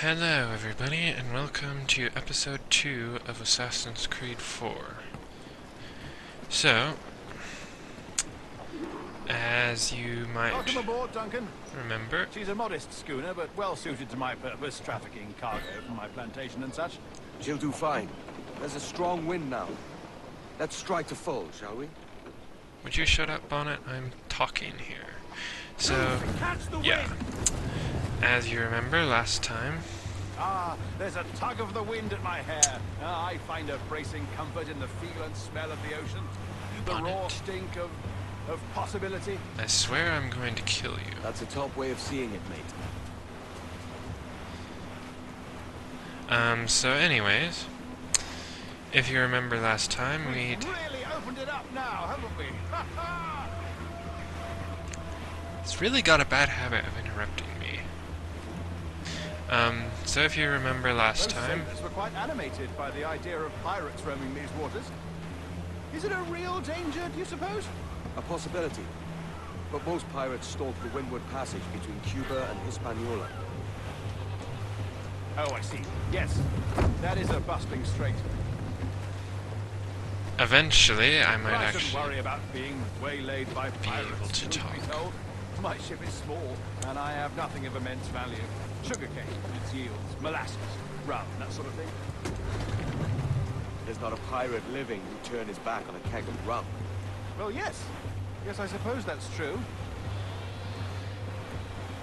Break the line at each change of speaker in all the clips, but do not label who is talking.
Hello everybody, and welcome to episode 2 of Assassin's Creed 4. So, as you might
Welcome aboard, Duncan.
remember,
She's a modest schooner, but well suited to my purpose, trafficking cargo from my plantation and such.
She'll do fine. There's a strong wind now. Let's strike to full, shall we?
would you shut up, Bonnet? I'm talking here. So,
Catch the
yeah,
wind!
as you remember last time,
There's a tug of the wind at my hair. I find a bracing comfort in the feel and smell of the ocean. The raw
Bonnet.
stink of possibility.
I swear I'm going to kill you.
That's a top way of seeing it, mate.
So anyways, if you remember last time,
We've really opened it up now, haven't we?
It's really got a bad habit of interrupting me. So if you remember last
Those
time,
sailors were quite animated by the idea of pirates roaming these waters. Is it a real danger, do you suppose?
A possibility. But most pirates stalk the windward passage between Cuba and Hispaniola.
Oh, I see. Yes, that is a bustling strait.
eventually I might
I shouldn't
actually...
worry about being waylaid by pirates.
able to
truth be
talk.
told. My ship is small, and I have nothing of immense value. Sugarcane and its yields, molasses, rum, that sort of thing.
There's not a pirate living who'd turn his back on a keg of rum.
Well, yes. Yes, I suppose that's true.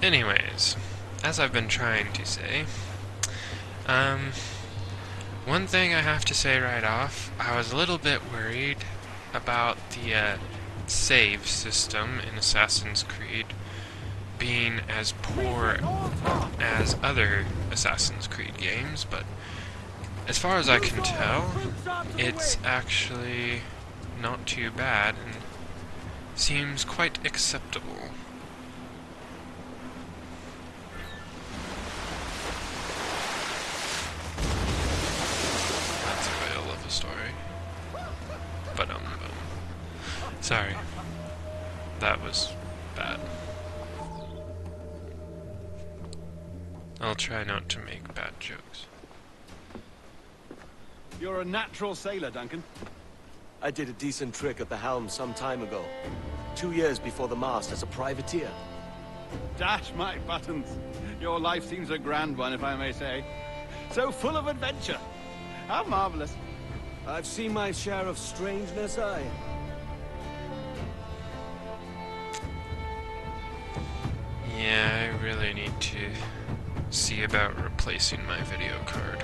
Anyways, as I've been trying to say, one thing I have to say right off, I was a little bit worried about the save system in Assassin's Creed being as poor as other Assassin's Creed games, but as far as I can tell, it's actually not too bad and seems quite acceptable. That's a whale of a story. But sorry. That was bad. I'll try not to make bad jokes.
You're a natural sailor, Duncan.
I did a decent trick at the helm some time ago. 2 years before the mast as a privateer.
Dash my buttons. Your life seems a grand one, if I may say. So full of adventure. How marvelous.
I've seen my share of strangeness, I.
Yeah, I really need to see about replacing my video card.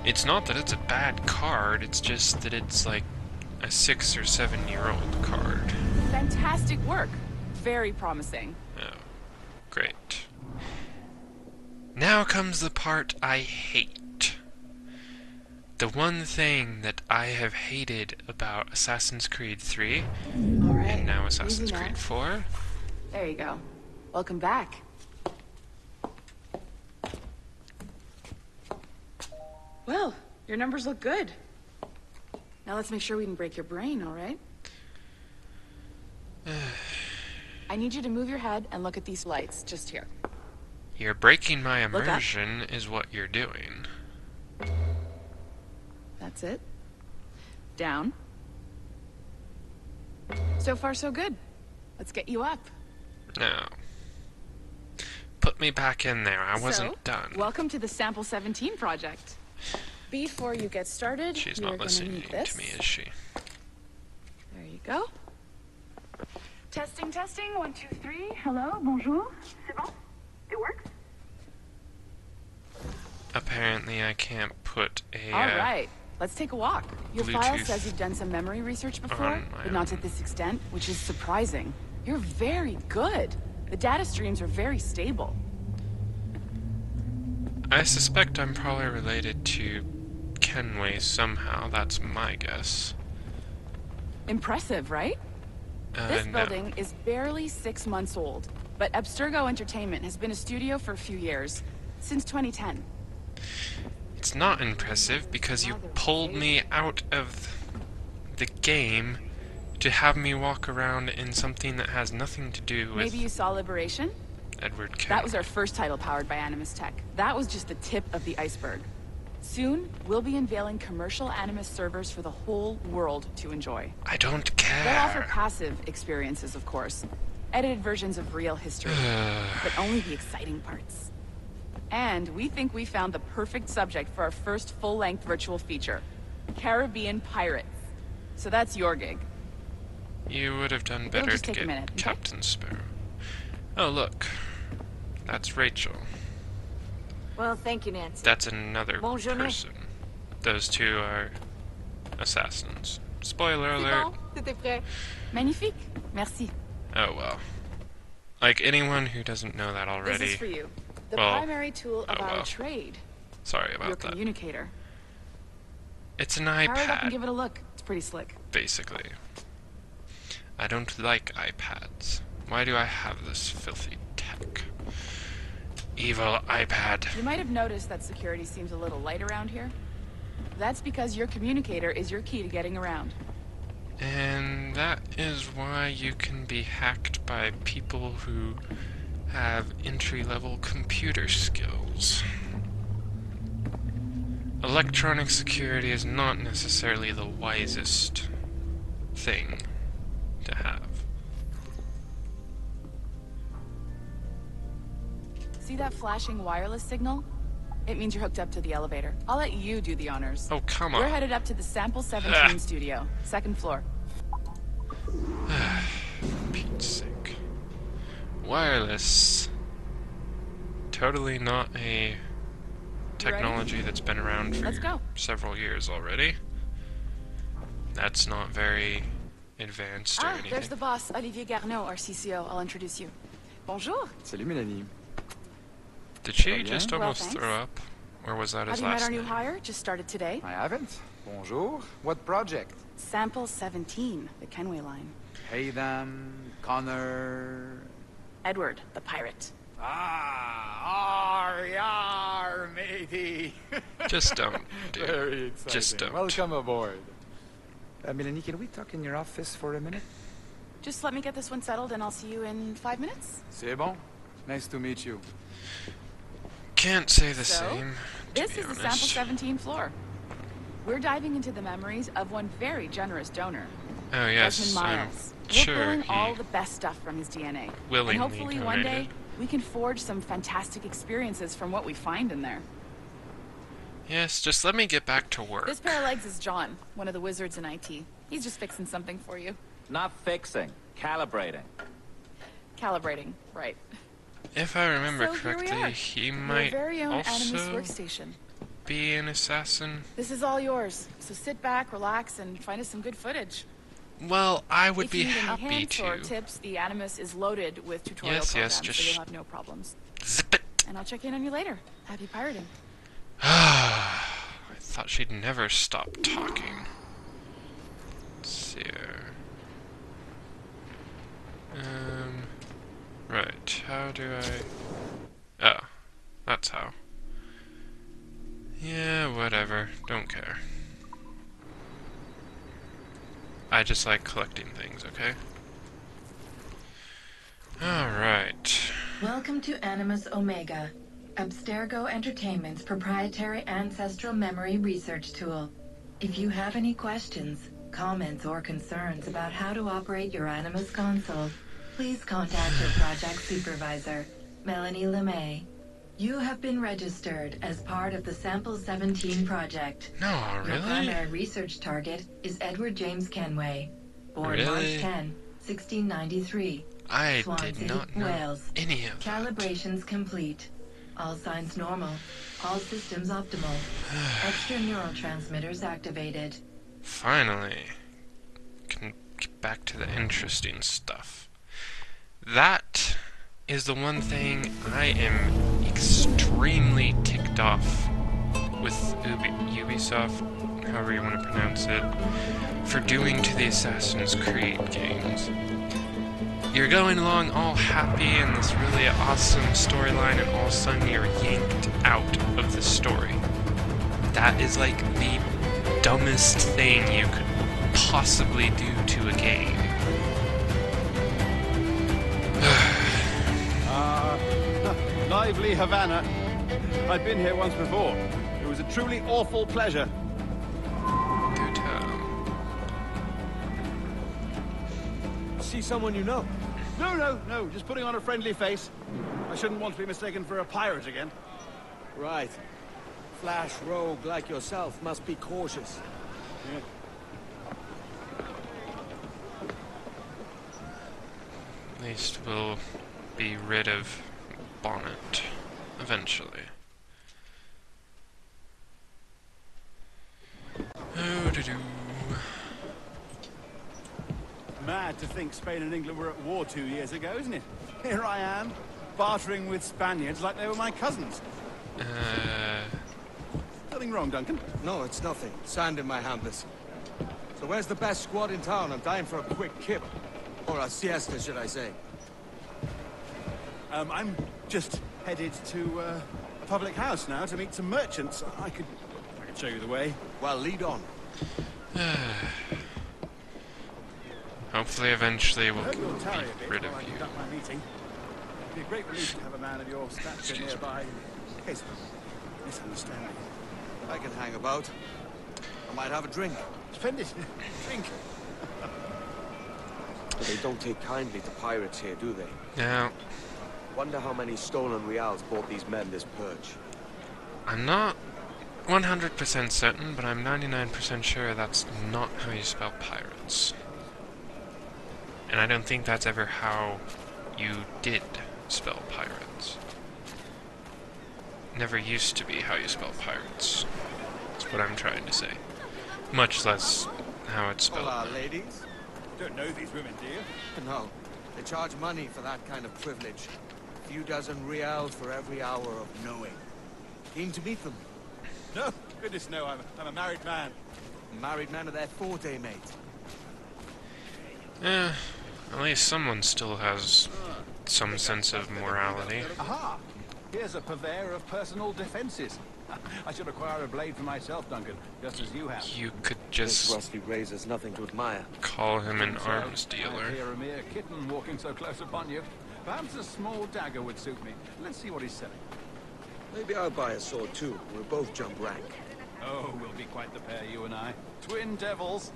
It's not that it's a bad card, it's just that it's like a 6 or 7-year-old card.
Fantastic work. Very promising.
Oh, great. Now comes the part I hate. The one thing that I have hated about Assassin's Creed 3,
All right.
and now Assassin's
Easy now.
Creed 4,
There you go. Welcome back. Well, your numbers look good. Now let's make sure we can break your brain, all right? I need you to move your head and look at these lights just here.
you're breaking my
Look up.
immersion is what you're doing.
That's it. Down. So far, so good. Let's get you up.
No. Put me back in there, I wasn't done.
Welcome to the Sample 17 project. Before you get started,
She's
you're
not
gonna
listening
need this.
to me, is she?
There you go. Testing, testing. 1, 2, 3.
Hello, bonjour. C'est bon? It works?
Apparently I can't put a...
All right. Let's take a walk. Your file
Bluetooth
says you've done some memory research before,
on my
but not to
own.
this extent, which is surprising. You're very good. The data streams are very stable.
I suspect I'm probably related to Kenway somehow, that's my guess.
Impressive, right? This
No.
building is barely 6 months old, but Abstergo Entertainment has been a studio for a few years, since 2010.
It's not impressive because you pulled me out of the game to have me walk around in something that has nothing to do with...
Maybe you saw Liberation?
Edward King.
That was our first title powered by Animus Tech. That was just the tip of the iceberg. Soon, we'll be unveiling commercial Animus servers for the whole world to enjoy.
I don't
They'll offer
care.
passive experiences, of course. Edited versions of real history. But only the exciting parts. And we think we found the perfect subject for our first full-length virtual feature. Caribbean pirates. So that's your gig.
You would have done better
just
to
take a
get
minute, okay?
Captain Sparrow. Oh, look. That's Rachel.
Well, thank you, Nancy.
That's another
Bonne journée.
person. Those two are assassins. Spoiler
C'est
alert.
bon? T'étais prêt?
Magnifique. Merci.
Oh well. Like anyone who doesn't know that
This
already.
is for you. The
Well,
primary tool of
oh
our
well.
trade.
Sorry
Your
about that.
communicator.
It's an
Power it up and
iPad,
give it a look. It's pretty slick.
basically. I don't like iPads. Why do I have this filthy tech? Evil iPad.
You might have noticed that security seems a little light around here. That's because your communicator is your key to getting around.
And that is why you can be hacked by people who have entry-level computer skills. Electronic security is not necessarily the wisest thing to have.
See that flashing wireless signal? It means you're hooked up to the elevator. I'll let you do the honors.
Oh, come
We're
on.
headed up to the Sample 17 studio, second floor.
Pete's sake. Wireless. Totally not a technology that's been around for
Let's go.
several years already. That's not very advanced or anything.
There's the boss, Olivier Garneau, our CCO. I'll introduce you. Bonjour.
Salut Mélanie.
Did she
bien?
just
Well,
almost
thanks.
throw up? Or was that
Have
his
you met
last
our new
name?
hire? Just started today.
I haven't. Bonjour. What project?
Sample 17, the Kenway line.
Hayden, Connor.
Edward, the pirate.
Ah, yar, matey.
Just don't, dude.
Very exciting.
Just don't.
Welcome aboard. Mélanie, can we talk in your office for a minute?
Just let me get this one settled and I'll see you in 5 minutes.
C'est bon. Nice to meet you.
Can't say the
So,
same, to
This
be
is the
honest.
Sample 17 floor. We're diving into the memories of one very generous donor,
Oh yes,
Desmond
I'm
Miles. We're
sure
pulling
he
all the best stuff from his DNA.
willingly
And hopefully one day,
donated.
we can forge some fantastic experiences from what we find in there.
Yes, just let me get back to work.
This pair of legs is John, one of the wizards in IT. He's just fixing something for you.
Not fixing, calibrating.
Calibrating, right.
If I remember
So here we
correctly,
are.
he
Your
might
very own Animus
also
workstation.
be an assassin.
This is all yours. So sit back, relax, and find us some good footage.
Well, I would
If
be
you need any
happy
hints or
to.
tips, the Animus is loaded with tutorial
Yes,
programs,
just
so you'll have no problems.
Zip it.
And I'll check in on you later. Happy pirating.
I thought she'd never stop talking. Let's see here. Right, how do I... Oh, that's how. Yeah, whatever. Don't care. I just like collecting things, okay? Alright.
Welcome to Animus Omega, Abstergo Entertainment's proprietary ancestral memory research tool. If you have any questions, comments, or concerns about how to operate your Animus console, please contact your project supervisor, Melanie LeMay. You have been registered as part of the Sample 17 project.
No,
Your
really?
primary research target is Edward James Kenway, born
Really?
March 10, 1693.
I
Swansea,
did not know
Wales.
any of that.
Calibrations complete. All signs normal. All systems optimal. Extra neurotransmitters activated.
Finally. Can get back to the interesting stuff. That is the one thing I am extremely ticked off with Ubisoft, however you want to pronounce it, for doing to the Assassin's Creed games. You're going along all happy in this really awesome storyline, and all of a sudden you're yanked out of the story. That is like the dumbest thing you could possibly do to a game.
lively Havana. I'd been here once before. It was a truly awful pleasure.
Do tell.
See someone you know?
No, just putting on a friendly face. I shouldn't want to be mistaken for a pirate again.
Right. Flash rogue like yourself must be cautious.
Yeah.
At least we'll be rid of Bonnet eventually. Oh, do.
Mad to think Spain and England were at war 2 years ago, isn't it? Here I am, bartering with Spaniards like they were my cousins. Nothing wrong, Duncan?
No, it's nothing. Sand in my hampers. So where's the best squad in town? I'm dying for a quick kip. Or a siesta, should I say.
I'm just headed to a public house now to meet some merchants. I could show you the way.
Well, lead on.
Hopefully eventually
I
we'll
hope you'll tarry a
be
bit
rid of
while I
you.
conduct my meeting. It'd be a great relief to have a man of your stature nearby in case of a misunderstanding.
I can hang about. I might have a drink.
Splendid. Drink.
But they don't take kindly to pirates here, do they?
Now,
Wonder how many stolen reals bought these men this purge.
I'm not 100% certain, but I'm 99% sure that's not how you spell pirates. And I don't think that's ever how you did spell pirates. Never used to be how you spell pirates. That's what I'm trying to say. Much less how it's spelled.
Hola, ladies.
Don't know these women, do you?
No, they charge money for that kind of privilege. A few dozen reals for every hour of knowing. Keen to meet them.
No, goodness no, I'm a married man.
Married men are their forte, mate.
At least someone still has some sense of morality.
Aha! Here's a purveyor of personal defenses. I should acquire a blade for myself, Duncan, just as you have.
You could
This
just
rusty razor's nothing to admire.
call him an
So,
arms
I
dealer.
hear a mere kitten walking so close upon you. Perhaps a small dagger would suit me. Let's see what he's selling.
Maybe I'll buy a sword too. We'll both jump rank.
Oh, we'll be quite the pair, you and I. Twin devils.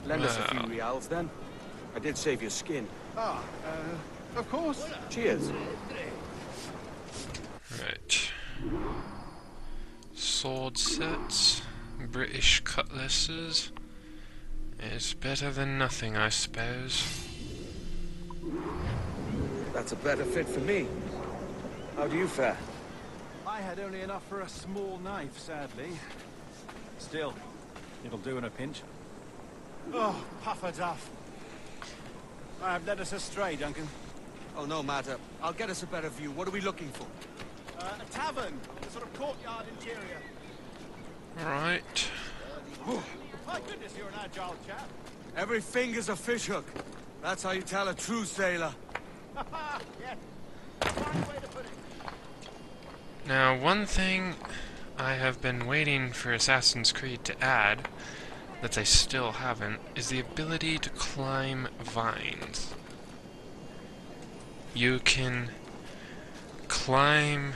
Lend us a few reals then. I did save your skin.
Of course.
Cheers.
Right. Sword sets, British cutlasses. Is better than nothing, I suppose.
That's a better fit for me. How do you fare?
I had only enough for a small knife, sadly. Still, it'll do in a pinch. Oh, puffer duff. I have led us astray, Duncan.
Oh, no matter. I'll get us a better view. What are we looking for?
A tavern, a sort of courtyard interior.
Right.
My goodness, you're an agile chap.
Every finger's a fishhook. That's how you tell a true sailor.
Yes. Fine way to put it.
Now, one thing I have been waiting for Assassin's Creed to add, that they still haven't, is the ability to climb vines. You can climb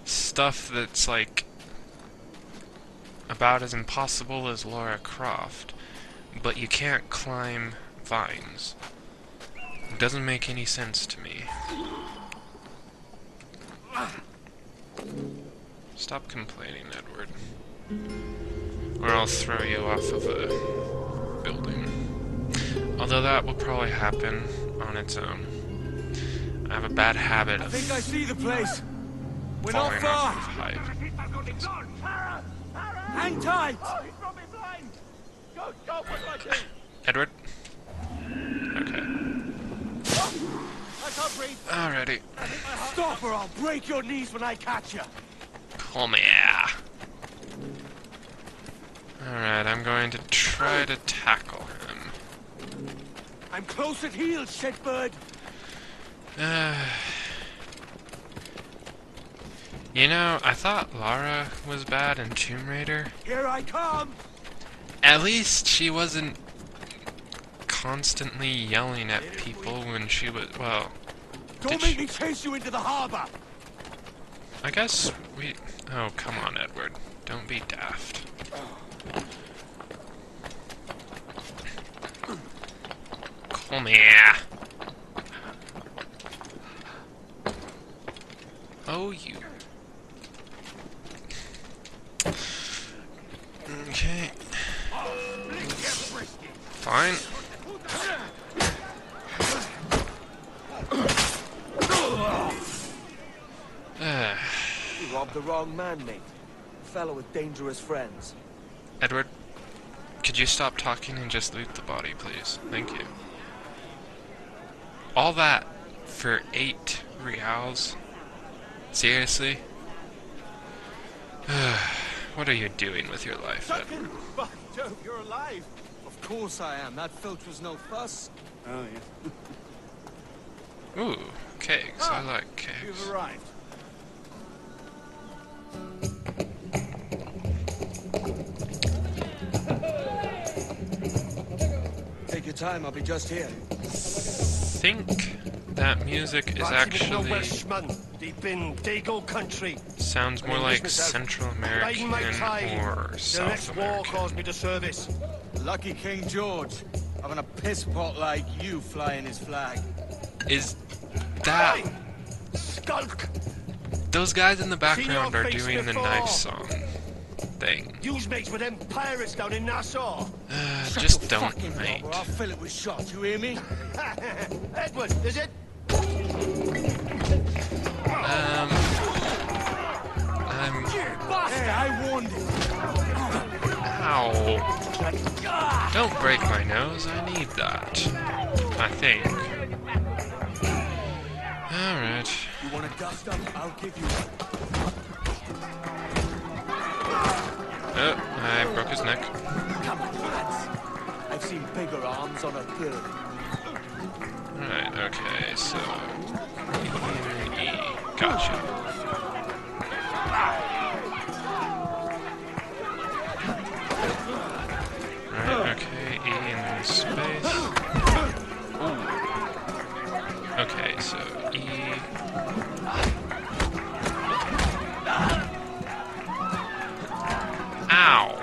stuff that's like about as impossible as Lara Croft, but you can't climb vines. It doesn't make any sense to me. Stop complaining, Edward. Or I'll throw you off of a building. Although that will probably happen on its own. I have a bad habit
I
of
think I see the place. We're not
falling off of
far.
height.
Hang tight.
Oh, he's brought me blind. Go, what do I do?
Edward? Okay.
I can't breathe.
Alrighty.
Stop or I'll break your knees when I catch you.
Come here. Alright, I'm going to try to tackle him.
I'm close at heel, shitbird.
You know, I thought Lara was bad in Tomb Raider.
Here I come.
At least she wasn't constantly yelling at people when she was, well,
Don't make me chase you into the harbor!
I guess we... Oh, come on, Edward. Don't be daft. Come here. Oh, you. Okay. Fine.
You robbed the wrong man, mate. A fellow with dangerous friends.
Edward, could you stop talking and just loot the body, please? Thank you. All that for 8 reals? Seriously? What are you doing with your life, Edward?
By Jove, you're alive!
Of course I am. That filch was no fuss.
Oh, yeah.
Ooh, kegs. I like kegs.
You've arrived.
Take your time, I'll be just here.
Think that music is actually
deep in Dago country.
sounds more like Central American or South American.
Me to service.
Lucky King George, having a piss pot like you flying his flag.
Is that...
Skulk!
Those guys in the background are doing the knife song thing.
Use mates with them pirates down in Nassau.
Just don't, mate.
Or I'll fill it with shot, you hear me?
Edward, is it?
Hey, I warned you.
Ow. Don't break my nose, I need that. I think. Alright.
You want to dust up? I'll give you one.
Oh, I broke his neck.
Come on, lads. I've seen bigger arms on a hill.
Alright, okay, so... E. Gotcha. Right, okay, E and then space. Ooh. Okay, so E. Ow!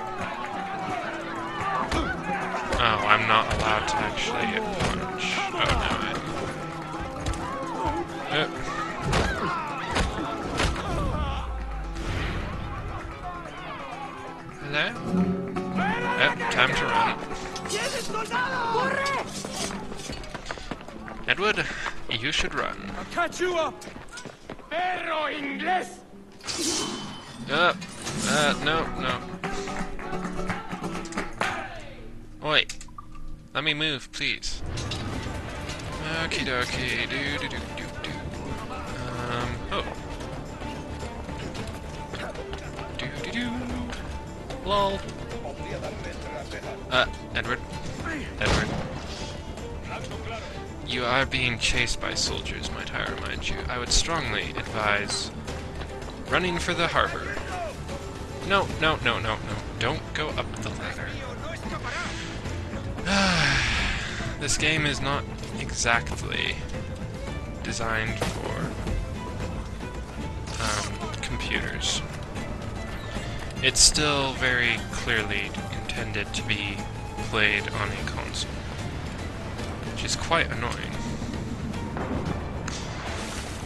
Oh, I'm not allowed to actually punch. Oh, no. Hello? Time to run. Edward, you should run.
I'll catch you up!
Perro inglés!
No. Wait. Let me move, please. Okie dokie, do. Oh. Do. Lol. Edward. You are being chased by soldiers, might I remind you. I would strongly advise running for the harbor. No. Don't go up the ladder. This game is not exactly designed for computers. It's still very clearly intended to be played on a console, which is quite annoying.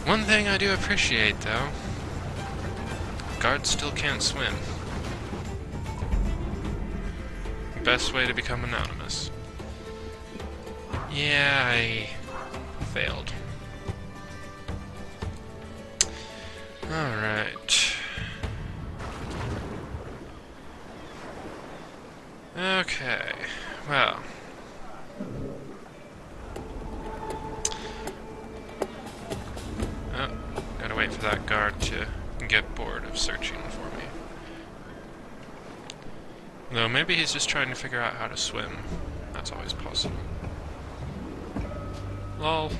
One thing I do appreciate, though, guards still can't swim. Best way to become anonymous. Yeah, I failed. Alright. Okay, well. Oh, gotta wait for that guard to get bored of searching for me. Though maybe he's just trying to figure out how to swim. That's always possible. Lol.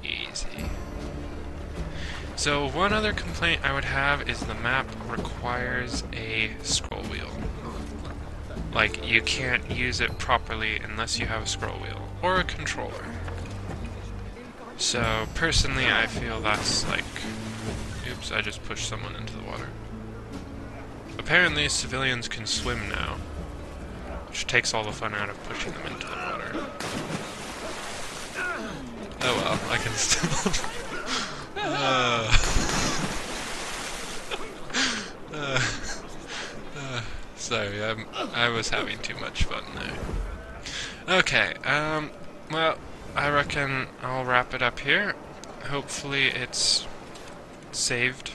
Easy. So one other complaint I would have is the map requires a scroll wheel. Like, you can't use it properly unless you have a scroll wheel or a controller. So, personally, I feel that's like... Oops, I just pushed someone into the water. Apparently, civilians can swim now, which takes all the fun out of pushing them into the water. Oh well, I can still... sorry, I was having too much fun there. Okay, well, I reckon I'll wrap it up here. Hopefully it's saved.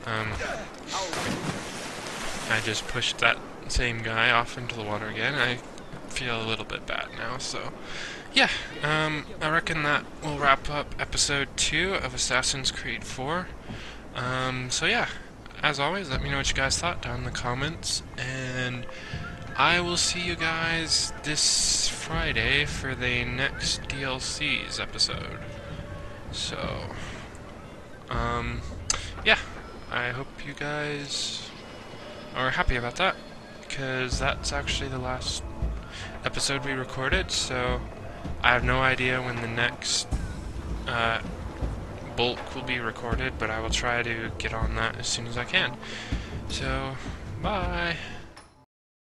I just pushed that same guy off into the water again. I feel a little bit bad now, so... Yeah, I reckon that will wrap up episode 2 of Assassin's Creed 4. So yeah, as always, let me know what you guys thought down in the comments, and I will see you guys this Friday for the next DLC's episode. So, yeah, I hope you guys are happy about that, because that's actually the last episode we recorded, so I have no idea when the next bulk will be recorded, but I will try to get on that as soon as I can. So, bye!